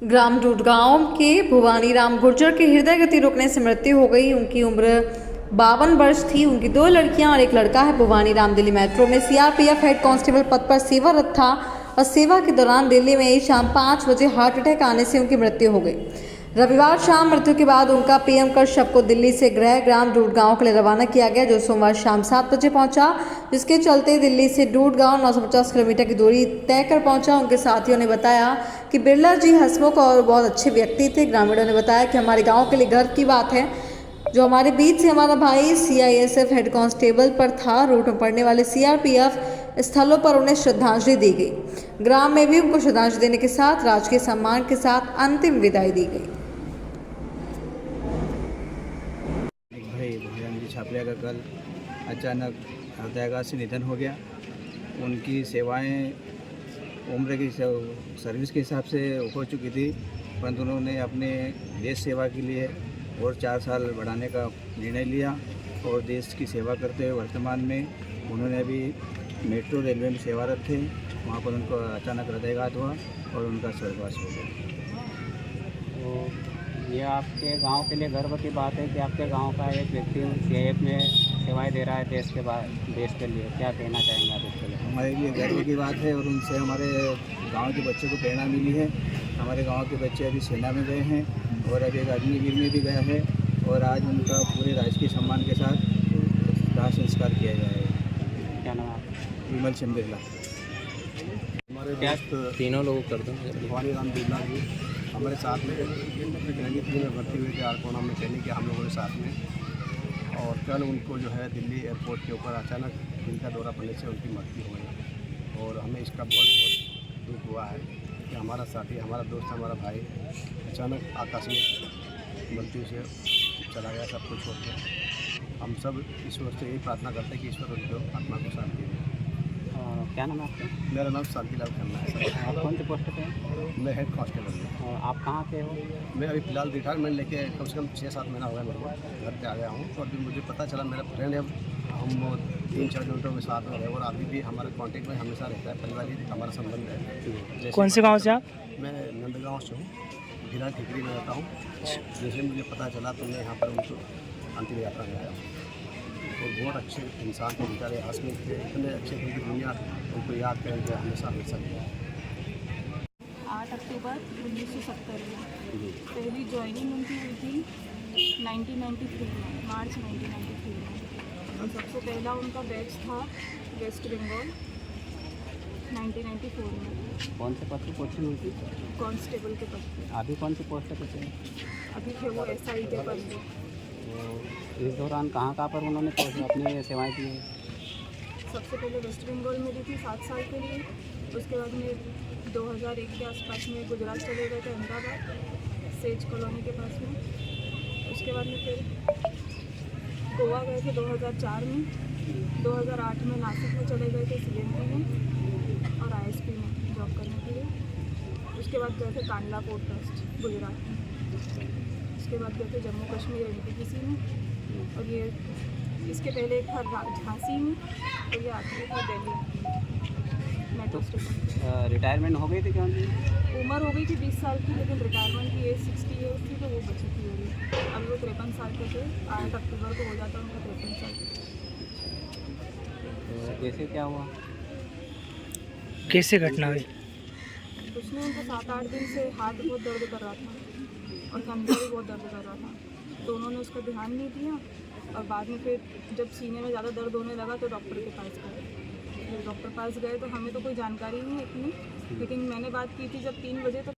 ग्राम डूडगांव के भवानी राम गुर्जर की हृदय गति रुकने से मृत्यु हो गई। उनकी उम्र 52 वर्ष थी। उनकी 2 लड़कियां और 1 लड़का है। भवानी राम दिल्ली मेट्रो में सीआरपीएफ हेड कांस्टेबल पद पर सेवारत था और सेवा के दौरान दिल्ली में शाम 5 बजे हार्ट अटैक आने से उनकी मृत्यु हो गई। रविवार शाम मृत्यु के बाद उनका पीएम कर शव को दिल्ली से गृह ग्राम डूडगांव के लिए रवाना किया गया, जो सोमवार शाम 7 बजे पहुंचा, जिसके चलते दिल्ली से डूडगांव 950 किलोमीटर की दूरी तय कर पहुंचा। उनके साथियों ने बताया कि बिरला जी हंसमुख और बहुत अच्छे व्यक्ति थे। ग्रामीणों ने बताया कि हमारे गाँव के लिए गर्व की बात है जो हमारे बीच से हमारा भाई सीआईएसएफ हेड कांस्टेबल पर था। रूट में पड़ने वाले सीआरपीएफ स्थलों पर उन्हें श्रद्धांजलि दी गई। ग्राम में भी उनको श्रद्धांजलि देने के साथ राजकीय सम्मान के साथ अंतिम विदाई दी गई। भाई भजन जी छापरिया का कल अचानक हृदयाघात से निधन हो गया। उनकी सेवाएं उम्र की सर्विस के हिसाब से हो चुकी थी, परंतु उन्होंने अपने देश सेवा के लिए और 4 साल बढ़ाने का निर्णय लिया और देश की सेवा करते हुए वर्तमान में उन्होंने अभी मेट्रो रेलवे में सेवारत थे। वहाँ पर उनको अचानक हृदयाघात हुआ और उनका स्वर्गवास हो गया। तो ये आपके गांव के लिए गर्व की बात है कि आपके गांव का एक व्यक्ति सीआईएफ में सेवाएं दे रहा है देश के लिए। क्या कहना चाहेंगे आप इसके लिए? हमारे लिए गर्व की बात है और उनसे हमारे गांव के बच्चों को प्रेरणा मिली है। हमारे गांव के बच्चे अभी सेना में गए हैं और अभी एक अग्निवीर में भी गया है और आज उनका पूरे राजकीय सम्मान के साथ दाह संस्कार किया जाएगा। क्या नाम है? विमल चंद बिरला। हमारे दोस्त तीनों लोग कर दो। भवानी राम बिरला जी हमारे साथ में 93 में भर्ती हुए थे आरकोना में ट्रेनिंग किया हम लोगों के साथ में, और कल उनको जो है दिल्ली एयरपोर्ट के ऊपर अचानक दिल का दौरा पड़ने से उनकी मृत्यु हो गई। और हमें इसका बहुत दुख हुआ है कि हमारा साथी, हमारा दोस्त, हमारा भाई अचानक आकस्मिक मृत्यु से चला गया, सब कुछ छोड़ के। हम सब ईश्वर से यही प्रार्थना करते हैं कि ईश्वर उनको आत्मा को शांति दे। क्या नाम है आपका? मेरा नाम शांतिलाल खन्ना है सर। आप कौन से पोस्ट पे हैं? मैं हेड कांस्टेबल हूँ। और आप कहाँ के हो? मैं अभी फ़िलहाल रिटायरमेंट लेके कम से कम 6-7 महीना हो गया मेरे को, घर पे आ गया हूँ। तो अभी मुझे पता चला मेरा फ्रेंड है, हम 3-4 घंटों के साथ में रहे और अभी भी हमारे कांटेक्ट में हमेशा रहता है, पारिवारिक हमारा संबंध है। कौन से गांव से आप? मैं नंदगांव से हूँ, भिरा ठिकरी में रहता हूँ। जैसे मुझे पता चला तो मैं यहाँ पर उनको अंतिम यात्रा में आया हूँ। और बहुत अच्छे इंसान थे, बेचारे हंसमुख थे, इतने अच्छे थे कि दुनिया उनको याद करेंगे हमेशा हमेशा। 8 अक्टूबर 1970 में पहली ज्वाइनिंग उनकी हुई थी 1993 में, मार्च 1993 में। और सबसे पहला उनका बैच था वेस्ट बंगाल 1994 में। कौन से पद की पोस्टिंग हुई थी? कांस्टेबल के पद पे। अभी कौन सी पोस्ट पे थे? अभी थे वो एसआई के पद पे। तो इस दौरान कहाँ पर उन्होंने अपनी सेवाएं की? सबसे पहले वेस्ट बंगाल में दी थी 7 साल के लिए। उसके बाद में 2001 के आसपास में गुजरात चले गए थे, अहमदाबाद सेज कॉलोनी के पास में। उसके बाद में फिर गोवा गए थे 2004 में। 2008 में नासिक में चले गए थे सीएमपी में और आईएसपी में जॉब करने के लिए। उसके बाद गए थे कांडला पोर्ट ट्रस्ट गुजरात में। उसके बाद गए थे जम्मू कश्मीर एनटीपीसी में। और ये इसके पहले एक था झांसी में और ये आखिरी था दिल्ली मेट्रो स्टेशन। रिटायरमेंट हो गई थी क्या उनकी? उम्र हो गई थी 20 साल की, लेकिन रिटायरमेंट की एज 60 ईयर्स थी, तो वो बची थी होगी। अभी वो 53 साल के थे। 8 अक्टूबर को हो जाता उनका 53 साल। तो कैसे क्या हुआ? कैसे घटना हुई? कुछ नहीं, उनको 7-8 दिन से हाथ बहुत दर्द कर रहा था और कंधा भी बहुत दर्द कर रहा था, तो उन्होंने उसका ध्यान नहीं दिया। और बाद में फिर जब सीने में ज़्यादा दर्द होने लगा तो डॉक्टर के पास गए। जब डॉक्टर पास गए तो हमें तो कोई जानकारी नहीं है इतनी, लेकिन मैंने बात की थी जब 3 बजे तो